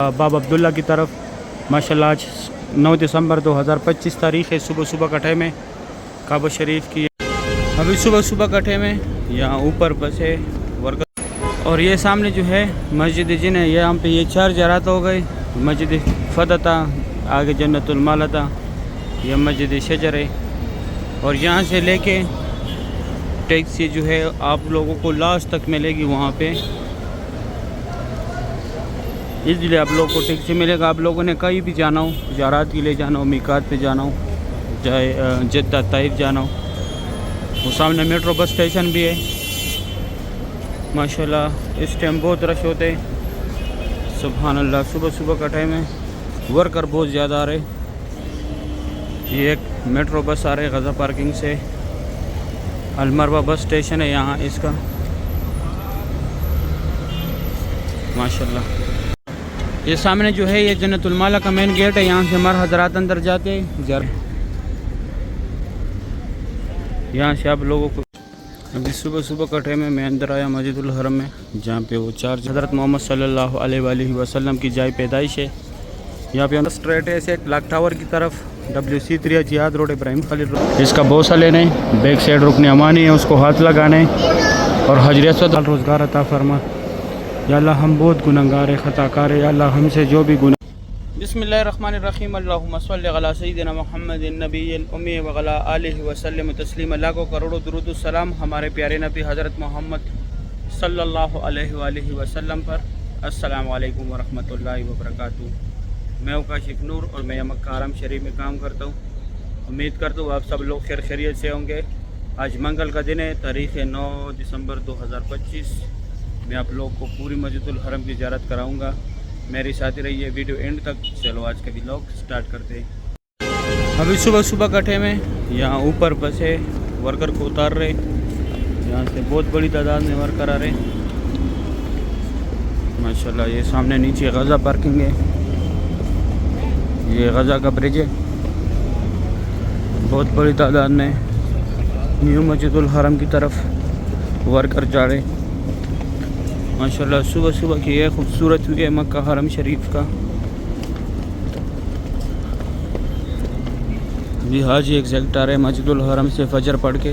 बाब अब्दुल्ला की तरफ माशाल्लाह आज 9 दिसंबर 2025 तारीख़ है। सुबह सुबह का टाइम है, काबा शरीफ की अभी सुबह सुबह का टाइम है। यहाँ ऊपर बस है वर्कर और ये सामने जो है मस्जिद जिन है, यहाँ पे ये 4 ज़रात हो गए। मस्जिद फ़तह था, आगे जन्नतुल माला था, यह मस्जिद शजर है। और यहाँ से लेके टैक्सी जो है आप लोगों को लास्ट तक मिलेगी वहाँ पे, इसलिए आप लोगों को टैक्सी मिलेगा। आप लोगों ने कहीं भी जाना हो, ज़ारात के लिए जाना हो, मीकात पे जाना हो, चाहे जद्दा ताइफ जाना हो, वो सामने मेट्रो बस स्टेशन भी है। माशाल्लाह इस टाइम बहुत रश होते हैं, सुभान अल्लाह। सुबह सुबह का टाइम है, वर्कर बहुत ज़्यादा आ रहे। ये एक मेट्रो बस आ रहे गज़ा पार्किंग से, अलमरवा बस स्टेशन है यहाँ इसका माशाल्लाह। ये सामने जो है ये जन्नतुल माला का मेन गेट है, यहाँ से हमारे हजरात अंदर जाते हैं। यहाँ से आप लोगों को अभी सुबह सुबह का टाइम है। मैं अंदर आया मस्जिदुल हरम में, जहाँ पे वो 4 हज़रत मोहम्मद सल्लल्लाहु अलैहि वसल्लम की जाए पैदाइश है। यहाँ पे अंदर स्ट्रेट है ऐसे क्लॉक टावर की तरफ, WC3 जिहाद रोड, इब्राहिम खलील रोड। इसका बोसा लेने, बैक साइड रुकने अमानी है, उसको हाथ लगाने और हजर असवद रोज़गार अता फरमा। या अल्लाह हम बहुत गुनहगार ख़ताकार है, या अल्लाह हमसे जो भी गुनाह। बिस्मिल्लाहिर्रहमानिर्रहीम, अल्लाहुम्मा सल्लि अला सय्यिदिना मुहम्मदिन नबिय्यिल उम्मी व अला आलिहि व सल्लम तस्लीमा। अल्लाह को करोड़ों दुरूद व सलाम हमारे प्यारे नबी हज़रत मोहम्मद सल्लल्लाहु अलैहि वसल्लम पर। अस्सलामु अलैकुम व रहमतुल्लाहि व बरकातुहू। मैं काशिफ नूर और मैं मक्का हरम शरीफ में काम करता हूँ। उम्मीद करता हूँ आप सब लोग खैर खैरियत से होंगे। आज मंगल का दिन है, तारीख़ 9 दिसंबर 2025। मैं आप लोग को पूरी मस्जिदुल हरम की ज़ियारत कराऊंगा, मेरे साथ ही रहिए वीडियो एंड तक। चलो आज का व्लॉग स्टार्ट करते हैं। अभी सुबह सुबह का टाइम है, यहाँ ऊपर बस है, वर्कर को उतार रहे। यहाँ से बहुत बड़ी तादाद में वर्कर आ रहे माशाल्लाह। ये सामने नीचे गज़ा पार्किंग है, ये गज़ा का ब्रिज है। बहुत बड़ी तादाद में न्यू मस्जिदुल हरम की तरफ वर्कर जा रहे माशाल्लाह। सुबह सुबह की यह खूबसूरत व्यू है मक्का हरम शरीफ का। भी हाजी एग्जैक्ट आ रहे हैं मस्जिदुल हरम से फजर पढ़ के।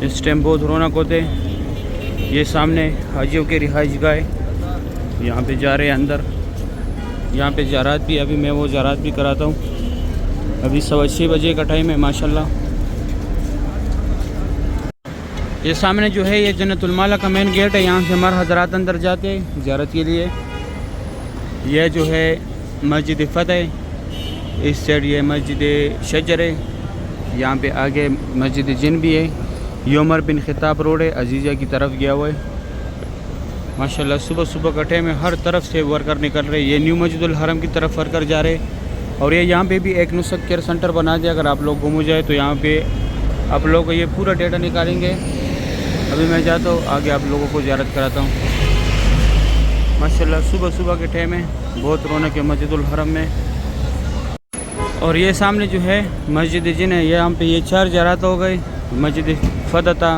इस टाइम बहुत रौनक होते हैं। ये सामने हाजियों के रिहाइश गाह, यहाँ पे जा रहे हैं अंदर। यहाँ पे ज़ारात भी, अभी मैं वो ज़ारात भी कराता हूँ। अभी 6:15 बजे का टाइम है माशाल्लाह। ये सामने जो है ये जन्नतुल माला का मेन गेट है, यहाँ से हमारे हजरात अंदर जाते हैं ज़ियारत के लिए। यह जो है मस्जिद फ़तह है, इस साइड ये मस्जिद शजर है, यहाँ पे आगे मस्जिद जिन भी है। ये उमर बिन खिताब रोड है, अजीज़ा की तरफ गया हुआ है माशाल्लाह। सुबह सुबह का टाइम है, हर तरफ से वर्कर निकल रहे। ये न्यू मस्जिदुल हरम की तरफ वर्कर जा रहे। और ये यहाँ पे भी एक नुसक केयर सेंटर बना दिया, अगर आप लोग घूम जाए तो यहाँ पे आप लोग को ये पूरा डेटा निकालेंगे। अभी मैं जाता हूँ आगे, आप लोगों को ज़ियारत कराता हूँ माशाल्लाह। सुबह सुबह के टाइम है, बहुत रौनक है मस्जिदुल हरम में। और ये सामने जो है मस्जिद जिन है, यहाँ पे ये 4 ज़रात हो गए। मस्जिद फ़तह था,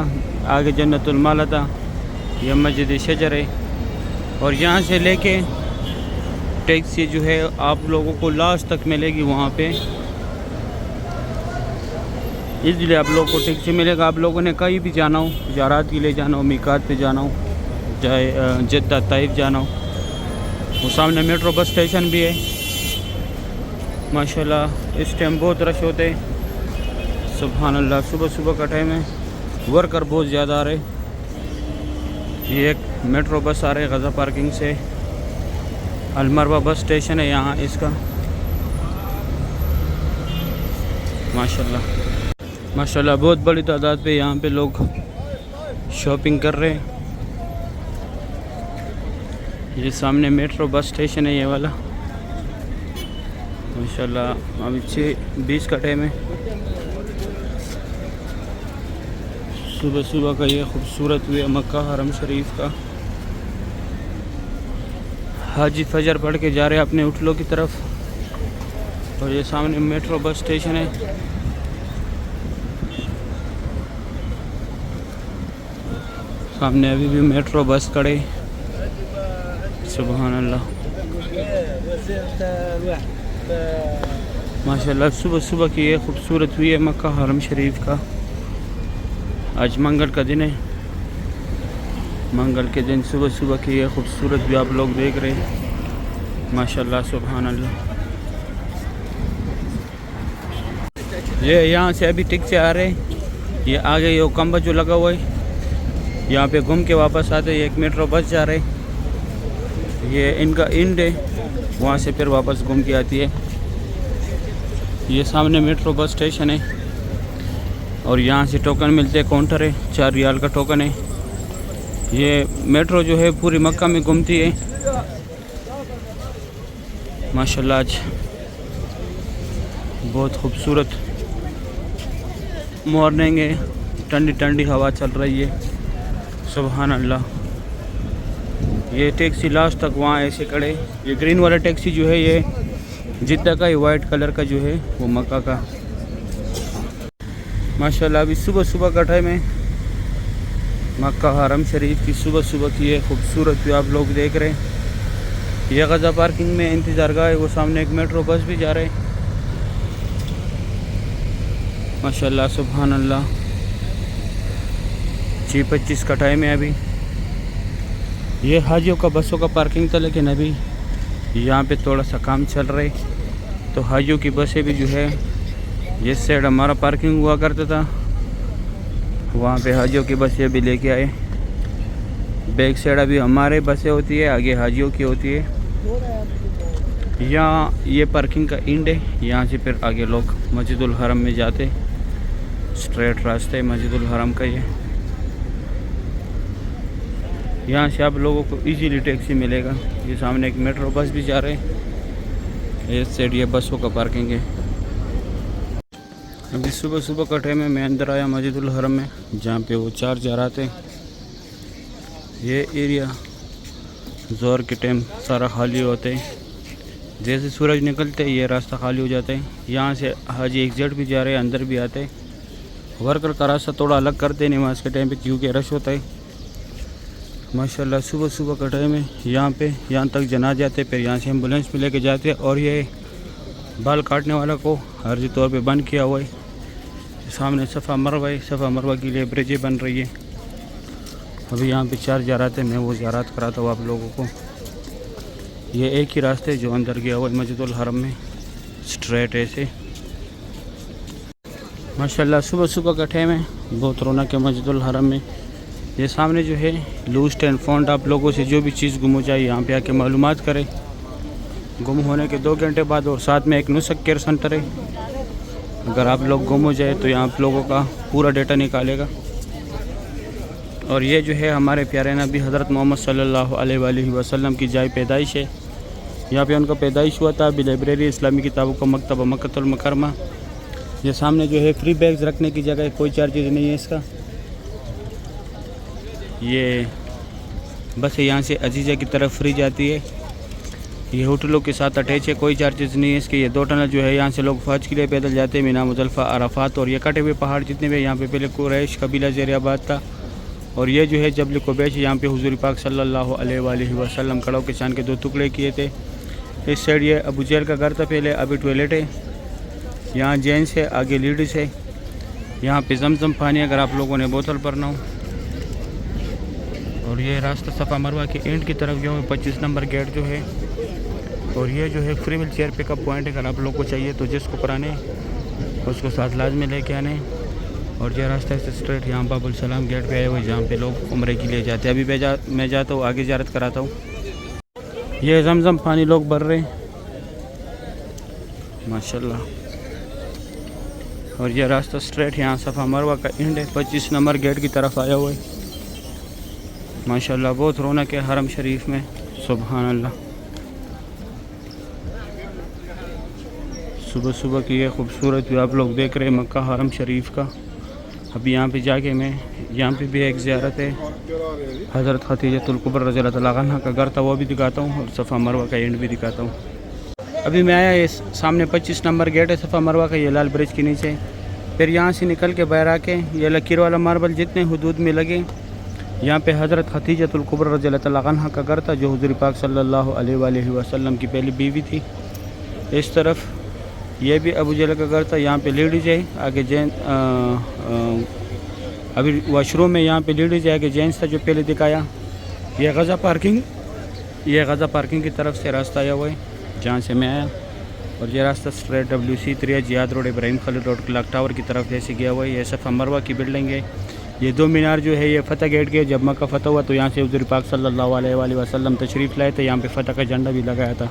आगे जन्नतुल माला था, यह मस्जिद शजर है। और यहाँ से लेके टैक्सी जो है आप लोगों को लास्ट तक मिलेगी वहाँ पे, इसलिए आप लोगों को टैक्सी मिलेगा। आप लोगों ने कहीं भी जाना हो, ज़ारात के लिए जाना हो, मीकात पे जाना हो, चाहे जद्दा ताइफ जाना हो, वो सामने मेट्रो बस स्टेशन भी है माशाल्लाह। इस टाइम बहुत रश होते हैं, सुभान अल्लाह। सुबह सुबह का टाइम है, वर्कर बहुत ज़्यादा आ रहे। ये एक मेट्रो बस आ रहे गज़ा पार्किंग से, अलमरवा बस स्टेशन है यहाँ इसका माशाल्लाह। माशाल्लाह बहुत बड़ी तादाद पे यहाँ पे लोग शॉपिंग कर रहे हैं। ये सामने मेट्रो बस स्टेशन है ये वाला माशाल्लाह। अभी 6:20 का टाइम है। सुबह सुबह का ये खूबसूरत व्यू है मक्का हरम शरीफ का। हाजी फजर पढ़ के जा रहे हैं अपने उठलो की तरफ। और ये सामने मेट्रो बस स्टेशन है। सामने अभी भी मेट्रो बस खड़े, सुभान अल्लाह। माशाल्लाह सुबह सुबह की ये खूबसूरत हुई है मक्का हरम शरीफ का। आज मंगल का दिन है। मंगल के दिन सुबह सुबह की ये खूबसूरत भी आप लोग देख रहे हैं। माशाल्लाह सुभान अल्लाह। ये यहाँ से अभी टिक से आ रहे हैं। ये आगे ये खंबा जो लगा हुआ है, यहाँ पे घूम के वापस आते हैं। एक मेट्रो बस जा रहे हैं, ये इनका इंड है, वहाँ से फिर वापस घूम के आती है। ये सामने मेट्रो बस स्टेशन है और यहाँ से टोकन मिलते हैं। काउंटर है, 4 रियाल का टोकन है। ये मेट्रो जो है पूरी मक्का में घूमती है। माशाल्लाह आज बहुत खूबसूरत मॉर्निंग है, ठंडी ठंडी हवा चल रही है। सुभान अल्लाह। ये टैक्सी लास्ट तक वहाँ ऐसे खड़े। ये ग्रीन वाला टैक्सी जो है ये जिद्दा का, ये वाइट कलर का जो है वो मक्का का। माशाल्लाह अभी सुबह सुबह का टाइम है। मक्का हरम शरीफ की सुबह सुबह की ये खूबसूरत भी आप लोग देख रहे हैं। ये गज़ा पार्किंग में इंतज़ार गाह है, वो सामने एक मेट्रो बस भी जा रहे हैं। माशाल्लाह सुभान अल्लाह। 6:25 का टाइम है अभी। ये हाजियों का बसों का पार्किंग था, लेकिन अभी यहाँ पे थोड़ा सा काम चल रहा है, तो हाजियों की बसें भी जो है, जिस साइड हमारा पार्किंग हुआ करता था वहाँ पे हाजियों की बसें भी लेके आए। बैक साइड अभी हमारे बसें होती है, आगे हाजियों की होती है। यहाँ ये पार्किंग का इंड है। यहाँ से फिर आगे लोग मस्जिदुल हरम में जाते, स्ट्रेट रास्ते है मस्जिदुल हरम का। ये यहाँ से आप लोगों को इजीली टैक्सी मिलेगा। ये सामने एक मेट्रो बस भी जा रहे हैं। इस साइड ये बसों का पार्किंग है। अभी सुबह सुबह का टाइम है। मैं अंदर आया मस्जिदुल हरम में, जहाँ पे वो 4 जा रहे थे। ये एरिया ज़ोहर के टाइम सारा खाली होते हैं। जैसे सूरज निकलते ये रास्ता खाली हो जाता है। यहाँ से हाजी एग्जिट भी जा रहे हैं, अंदर भी आते हैं। वर्कर का रास्ता थोड़ा अलग करते हैं नमाज के टाइम पे, क्योंकि रश होता है। माशाल्लाह सुबह सुबह का टाइम है। यहाँ तक जना जाते, फिर यहाँ से एम्बुलेंस में लेके जाते हैं। और ये बाल काटने वाला को अर्जी तौर पे बंद किया हुआ है। सामने सफ़ा मरवा है, सफ़ा मरवा के लिए ब्रिजें बन रही है। अभी यहाँ पे 4 ज़ियारत है, मैं वो ज़ियारत कराता हूँ आप लोगों को। ये एक ही रास्ते जो अंदर गया हुआ है मस्जिदुल हरम में, स्ट्रेट ऐसे। माशाल्लाह सुबह सुबह का टाइम है, बहुत रौनक है मस्जिदुल हरम में। ये सामने जो है लूस्ट एंड फाउंड, आप लोगों से जो भी चीज़ गुम हो जाए यहाँ पे आके मालूमात करें। गुम होने के 2 घंटे बाद, और साथ में एक नुस्ख केयर सेंटर है। अगर आप लोग गुम हो जाए तो यहाँ आप लोगों का पूरा डेटा निकालेगा। और ये जो है हमारे प्यारे नबी हज़रत मोहम्मद सल्लल्लाहु अलैहि वसल्लम की जाए पैदाइश है। यहाँ पे उनका पैदाइश हुआ था। अभी लाइब्रेरी इस्लामी किताबों का मकतबा मक्कतुल मुकरमा। ये सामने जो है फ्री बैग्स रखने की जगह है, कोई चार्जेज नहीं है इसका। ये बस यहाँ से अजीज़ा की तरफ फ्री जाती है। ये होटलों के साथ अटैच है, कोई चार्जेस नहीं है इसके। ये 2 टनल जो है यहाँ से लोग फौज के लिए पैदल जाते हैं, मीना मुज़ल्फ़ा अराफात। और ये कटे हुए पहाड़ जितने भी यहाँ पे पहले कुरैश कबीला ज़ेरियाबाद था। और ये जो है जबल कुबैश, यहाँ पे हुज़ूर पाक सल्लल्लाहु अलैहि वसल्लम कड़ों के चांद के 2 टुकड़े किए थे। इस साइड ये अबू जहल का घर था पहले, अभी टॉयलेट है। यहाँ जेंट्स है, आगे लेडीज़ है। यहाँ पे जमजम पानी अगर आप लोगों ने बोतल भरना हो। और ये रास्ता सफ़ा मरवा के एंड की तरफ जो है 25 नंबर गेट जो है। और ये जो है free wheel chair pickup point है। अगर आप लोग को चाहिए तो जिसको कराने उसको साथ लाजमी लेके आने। और ये रास्ता से स्ट्रेट यहाँ बाबुल सलाम गेट पे आए हुए, जहाँ पे लोग उम्रे के लिए जाते हैं। अभी मैं जाता हूँ, आगे ज़ियारत कराता हूँ। ये जमजम पानी लोग भर रहे हैं माशाल्लाह। और ये रास्ता स्ट्रेट यहाँ सफ़ा मरवा का एंड है, 25 नंबर गेट की तरफ आया हुआ है। माशाल्लाह बहुत रौनक है हरम शरीफ में। सुभान अल्लाह। सुबह सुबह की ये खूबसूरत भी आप लोग देख रहे हैं मक्का हरम शरीफ का। अभी यहाँ पे जाके मैं, यहाँ पे भी एक ज़ियारत है, हज़रत खदीजतुल कुबरा रज़ियल्लाहु तआला अन्हा का घर था, वो भी दिखाता हूँ। और सफ़ा मरवा का एंड भी दिखाता हूँ। अभी मैं आया, ये सामने 25 नंबर गेट है सफ़ा मरवा का, ये लाल ब्रिज के नीचे। फिर यहाँ से निकल के बाहर आके ये लकीर वाला मार्बल जितने हुदूद में लगे यहाँ पे हज़रत खदीजतुल कुबरा रज़ियल्लाहु तआला अन्हा का घर था, जो हुज़ूर पाक सल्लल्लाहु अलैहि वसल्लम की पहली बीवी थी। इस तरफ ये भी अबू जहल का घर था। यहाँ पे लेडीज़ है, आगे जेंट्स, अभी वॉशरूम में यहाँ पे लेडीज़ है, आगे जेंट्स था जो पहले दिखाया। ये गज़ा पार्किंग की तरफ से रास्ता आया हुआ है जहाँ से मैं आया, और ये रास्ता straight WC3 Ziad road Ibrahim Khalil road clock tower की तरफ जैसे गया हुआ है। ये सफ़ा मरवा की बिल्डिंग है। ये 2 मीनार जो है ये फ़तह गेट के, जब मक्का फ़तह हुआ तो यहाँ से हुज़ूर पाक सल्लल्लाहु अलैहि वसल्लम तशरीफ़ लाए थे। यहाँ पे फ़तह का झंडा भी लगाया था।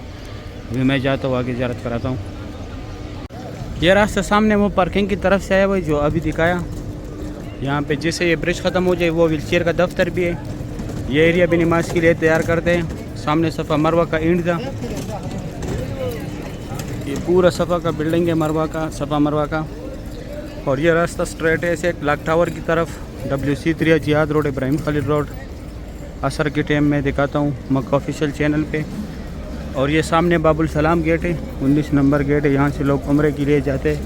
अभी मैं जाता हूँ आगे ज़ियारत कराता हूँ। ये रास्ता सामने वो पार्किंग की तरफ से आया हुआ है जो अभी दिखाया। यहाँ पे जैसे ये ब्रिज ख़त्म हो जाए वो व्हीलचेयर का दफ्तर भी है। ये एरिया भी नमाज के लिए तैयार करते हैं। सामने सफ़ा मरवा का ईंट था। ये पूरा सफ़ा का बिल्डिंग है सफ़ा मरवा का। और ये रास्ता स्ट्रेट है ऐसे क्लॉक टावर की तरफ, WC3 Ziad road Ibrahim Khalil road. असर के टाइम में दिखाता हूँ मक्का ऑफिशियल चैनल पे। और ये सामने बाबुल सलाम गेट है, 19 नंबर गेट है। यहाँ से लोग उम्रे के लिए जाते।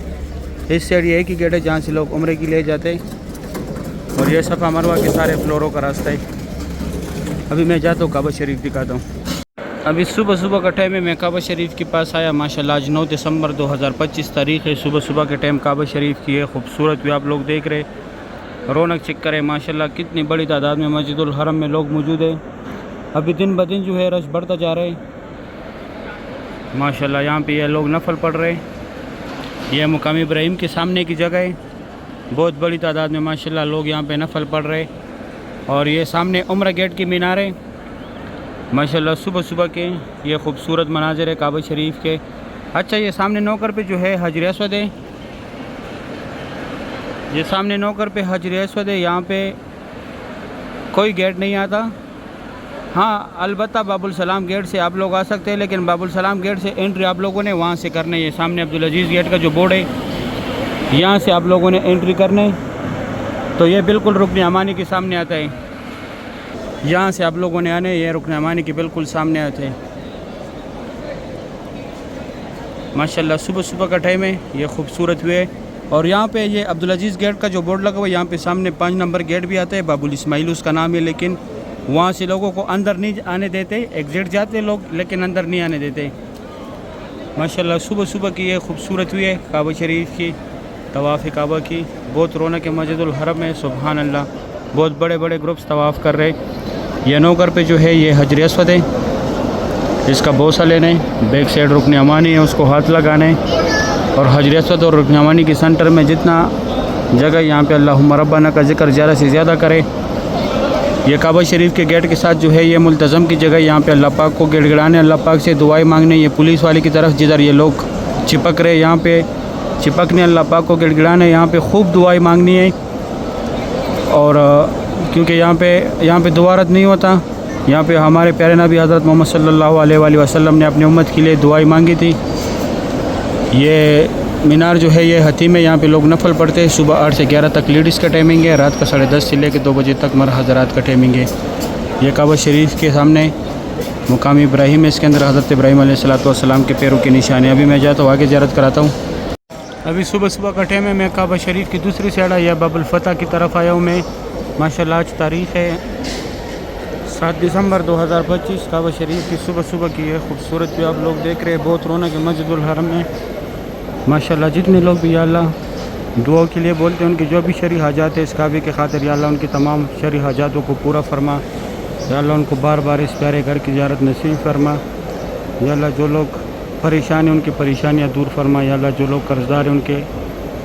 इस साइड ये एक ही गेट है जहाँ से लोग उम्रे के लिए जाते। और ये सफ़ा मरवा के सारे फ्लोरों का रास्ता है। अभी मैं जाता हूँ काबा शरीफ दिखाता हूँ। अभी सुबह का टाइम है, मैं काबा शरीफ के पास आया। माशाल्लाह आज 9 दिसंबर 2025 तारीख़ है। सुबह के टाइम काबा शरीफ की है खूबसूरत भी आप लोग देख रहे, रौनक चेक करें। माशाल्लाह कितनी बड़ी तादाद में मस्जिदुल हरम में लोग मौजूद है। अभी दिन ब दिन जो है रश बढ़ता जा रहा है। माशाल्लाह यहाँ पे ये लोग नफल पढ़ रहे हैं। यह मुकाम इब्राहिम के सामने की जगह है। बहुत बड़ी तादाद में माशाल्लाह लोग यहाँ पे नफल पढ़ रहे। और ये सामने उम्रा गेट की मीनार है। माशाल्लाह सुबह के ये खूबसूरत मनाज़र है काबा शरीफ के। अच्छा ये सामने नौकर पे जो है हजर अस्वद है। ये सामने नौकर पे हजर अस्वद है। यहाँ पे कोई गेट नहीं आता। हाँ अलबत्ता बाबुल सलाम गेट से आप लोग आ सकते हैं, लेकिन बाबुल सलाम गेट से एंट्री आप लोगों ने वहाँ से करना है। ये सामने अब्दुल अजीज़ गेट का जो बोर्ड है, यहाँ से आप लोगों ने एंट्री करना है। तो ये बिल्कुल रुकन अमानी के सामने आता है। यहाँ से आप लोगों ने आने, ये रुकन अमानी के बिल्कुल सामने आते हैं। माशाल्लाह सुबह का टाइम है, ये खूबसूरत हुए। और यहाँ पे ये अब्दुल अजीज़ गेट का जो बोर्ड लगा हुआ है, यहाँ पे सामने 5 नंबर गेट भी आता है, बाबुल इस्माइल उसका नाम है। लेकिन वहाँ से लोगों को अंदर नहीं आने देते, एग्जिट जाते लोग लेकिन अंदर नहीं आने देते। माशाल्लाह सुबह की ये खूबसूरत हुई है काबा शरीफ की, तवाफ़ काबा की। बहुत रौनक है मस्जिदुल हरम में, सुभान अल्लाह। बहुत बड़े ग्रुप्स तवाफ़ कर रहे। यह नौकर पे जो है ये हजर अस्वद है, इसका बोसा लेने, बैक साइड रुकन अमानी है उसको हाथ लगाने। और हजर अस्वद और रुकन अमानी के सेंटर में जितना जगह यहाँ पे अल्लाहुम्मा रब्बाना का जिक्र ज़्यादा से ज़्यादा करे। ये काबा शरीफ के गेट के साथ जो है ये मुल्तज़म की जगह, यहाँ पे अल्लाह पाक को गिड़गिड़ाने, अल्लाह पाक से दुआएं मांगने। ये पुलिस वाले की तरफ जिधर ये लोग चिपक रहे, यहाँ पे चिपकने, अल्लाह पाक को गिड़गिड़ाने, यहाँ पे खूब दुआएं मांगनी है। और क्योंकि यहाँ पे दुआ रद्द नहीं होता। यहाँ पे हमारे प्यारे नबी हज़रत मोहम्मद सल्लल्लाहु अलैहि वसल्लम ने अपनी उम्मत के लिए दुआएं मांगी थी। ये मीनार जो है ये हतीम है, यहाँ पे लोग नफल पढ़ते हैं। सुबह 8 से 11 तक लेडीज़ का टाइमिंग है, रात का 10:30 से लेकर 2 बजे तक मर हज़रात का टाइमिंग है। ये काबा शरीफ के सामने मुकाम इब्राहिम है, इसके अंदर हज़रत इब्राहिम अलैहिस्सलाम के पैरों की निशानी। अभी मैं जाता हूँ आगे ज़ियारत कराता हूँ। अभी सुबह का टाइम है, मैं काबा शरीफ की दूसरी साइड या बाबुल फतह की तरफ आया हूँ मैं। माशाल्लाह आज तारीख़ है 7 दिसंबर 2025। काबा शरीफ की सुबह की है खूबसूरत भी आप लोग देख रहे हैं। बहुत रौनक है मस्जिदुल हरम में माशाल्लाह। जितने लोग भी या अल्लाह दुआ के लिए बोलते हैं, उनकी जो भी शरई हाजात है इस काबे के खातिर या अल्लाह उनकी तमाम शरई हाजातों को पूरा फरमा। या अल्लाह उनको बार इस प्यारे घर की ज़ियारत नसीब फरमा। या अल्लाह जो लोग परेशान हैं उनकी परेशानियाँ दूर फरमा। या अल्लाह जो लोग कर्ज़दार हैं उनके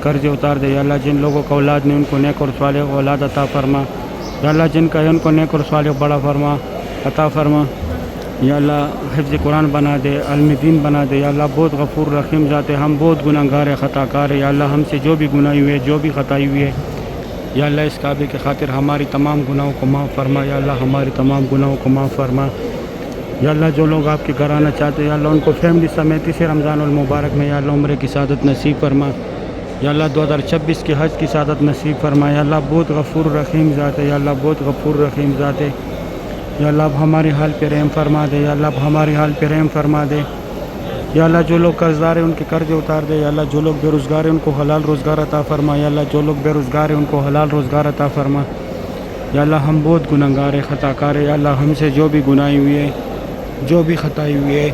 कर्ज़ उतार दे। या अल्लाह जिन लोगों का औलाद नहीं उनको नेक और सालेह औलाद अता फरमा। या अल्लाह जिनका है उनको नेक और सालेह बड़ा फरमा अता फरमा। या अल्लाह हिफ्ज़ कुरान बना दे, अल्म दीन बना दे। या अल्लाह बहुत गफ़ूर रहीम ज़ात है, हम बहुत गुनाहगार है, ख़ताकार है। या अल्लाह हमसे जो भी गुनाह हुई है, जो भी ख़ताई हुई है, या अल्लाह इस काबे के खातिर हमारी तमाम गुनाहों को माफ़ फरमा। या अल्लाह हमारी तमाम गुनाहों को माफ़ फरमा। या अल्लाह जो लोग आपके घर आना चाहते हैं या अल्लाह उनको फैमिली समेत इसे रमज़ानुल मुबारक में या अल्लाह उम्रे की सादत नसीब फरमा। या अल्लाह 2026 के हज की सादत नसीब फरमा। या अल्लाह बहुत गफ़ूर रहीम ज़ात है। या अल्लाह बहुत गफ़ूर रहीम ज़ात है। या अल्लाह अब हमारे हाल पे रहम फरमा दे। या अल्लाह अब हमारे हाल पे रहम फरमा दे। या अल्लाह जो लोग कर्ज़दार हैं उनके कर्ज़ उतार दे। या अल्लाह जो लोग बेरोज़गार हैं उनको हलाल रोज़गार अता फरमा। या अल्लाह जो लोग बेरोज़गार हैं उनको हलाल रोज़गार अता फरमा। या अल्लाह हम बहुत गुनहगार है, ख़ताकार है। या अल्लाह हमसे जो भी गुनाही हुई है, जो भी ख़ताई हुई है,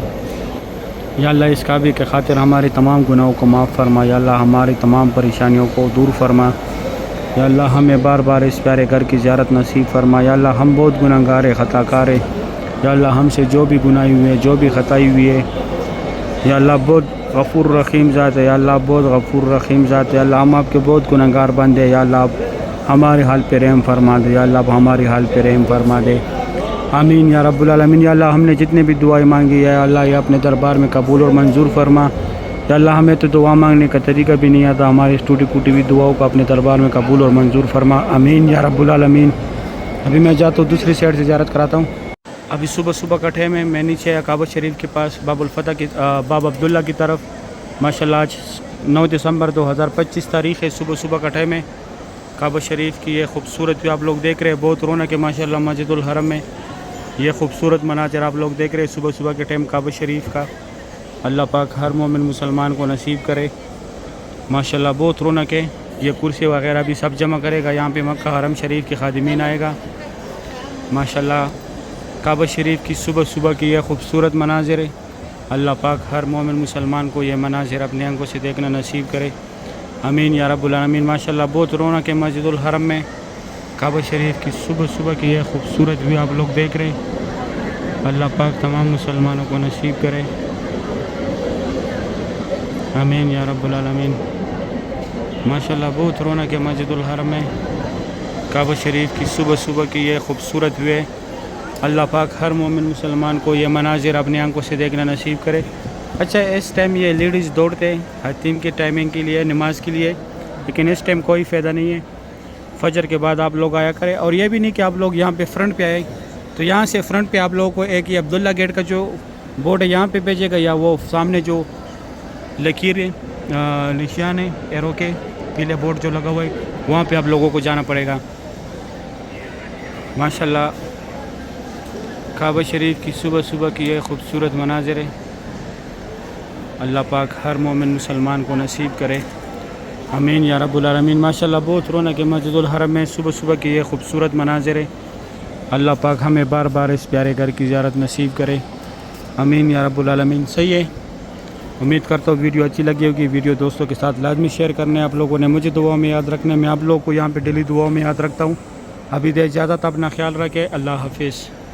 या अल्लाह इस काबे के खातिर हमारे तमाम गुनाहों को माफ़ फरमा। या अल्लाह हमारी तमाम परेशानियों को दूर फरमा। या अल्लाह हमें बार बार इस प्यारे घर की ज़ियारत नसीब फरमा। या अल्लाह हम बहुत गुनहगार है, ख़ताकार है। या अल्लाह हमसे जो भी गुनाही हुई है, जो भी ख़ताई हुई है, या अल्लाह बहुत गफ़ूर रहीम ज़ात है। या अल्लाह बहुत गफ़ूर रहीम ज़ात है। अल्लाह हम आपके बहुत गुनहगार बंदे हैं। या अल्लाह आप हमारे हाल पे रहम फरमा दे। या अल्लाह आप हमारे हाल पे रहम फरमा दे। आमीन या रब्बुल आलमीन। या अल्लाह हमने जितने भी दुआएं मांगी है, अल्लाह ये अपने दरबार में कबूल और मंजूर फरमा। या अल्लाह हमें तो दुआ मांगने का तरीका भी नहीं आता, हमारी इस टूटी फूटी हुई दुआओं को अपने दरबार में कबूल और मंजूर फरमा। आमीन या रब्बुल आलमीन। अभी मैं जाता हूँ दूसरी साइड से ज़ियारत कराता हूँ। अभी सुबह सुबह का टाइम है, मैं नीचे आया काबा शरीफ के पास, बाबुल फतह की बाब अब्दुल्ला की तरफ। माशाल्लाह आज 9 दिसंबर 2025 तारीख़ है। सुबह सुबह का टाइम है। काबा शरीफ की ये खूबसूरत भी आप लोग देख रहे हैं, बहुत रौनक है माशाल्लाह मस्जिदुल हरम में। ये खूबसूरत मनाज़र आप लोग देख रहे हैं सुबह सुबह के टाइम काबा शरीफ का। अल्लाह पाक हर मोमिन मुसलमान को नसीब करे। माशाल्लाह बहुत रौनक है। ये कुर्सी वगैरह भी सब जमा करेगा। यहाँ पे मक्का हरम शरीफ के खादिमीन आएगा। माशाल्लाह काबा शरीफ की सुबह सुबह की यह खूबसूरत मनाज़र है। अल्लाह पाक हर मोमिन मुसलमान को यह मनाज़र अपने आंखों से देखना नसीब करे। आमीन या रब्बुल आलमीन। माशाल्लाह बहुत रौनक है मस्जिदुल हरम में। काबा शरीफ की सुबह सुबह की यह खूबसूरत व्यू आप लोग देख रहे हैं। अल्लाह पाक तमाम मुसलमानों को नसीब करे। आमीन या रब्बुल आलमीन। माशाल्लाह बहुत रौनक है मस्जिदुल हरम में। काबा शरीफ की सुबह सुबह की यह खूबसूरत व्यू है। अल्लाह पाक हर मोमिन मुसलमान को ये मनाज़िर अपनी आंखों से देखना नसीब करे। अच्छा, इस टाइम ये लेडीज़ दौड़ते हैं हतीम की टाइमिंग के लिए, नमाज के लिए, लेकिन इस टाइम कोई फ़ायदा नहीं है। फजर के बाद आप लोग आया करें। और ये भी नहीं कि आप लोग यहाँ पे फ्रंट पे आए, तो यहाँ से फ्रंट पे आप लोगों को एक ये अब्दुल्ला गेट का जो बोर्ड है यहाँ पे भेजेगा, या वो सामने जो लकीर निशान है एरो के पीले बोर्ड जो लगा हुआ है, वहाँ पे आप लोगों को जाना पड़ेगा। माशाल्लाह काबा शरीफ की सुबह सुबह की यह खूबसूरत मनाज़र है। अल्लाह पाक हर मोमिन मुसलमान को नसीब करे। आमीन या रब्बुल आलमीन। माशाल्लाह बहुत रौनक है मस्जिदुल हरम में। सुबह सुबह की यह खूबसूरत मनाज़र है। अल्लाह पाक हमें बार बार इस प्यारे घर की ज़ियारत नसीब करे। आमीन या रब्बुल आलमीन। सही है, उम्मीद करता हूँ वीडियो अच्छी लगी होगी। वीडियो दोस्तों के साथ लाजमी शेयर करने आप लोगों ने, मुझे दुआओं में याद रखने, मैं आप लोगों को यहाँ पर डेली दुआओं में याद रखता हूँ। अभी दे इजाज़त, अपना ख्याल रखें। अल्लाह हाफिज़।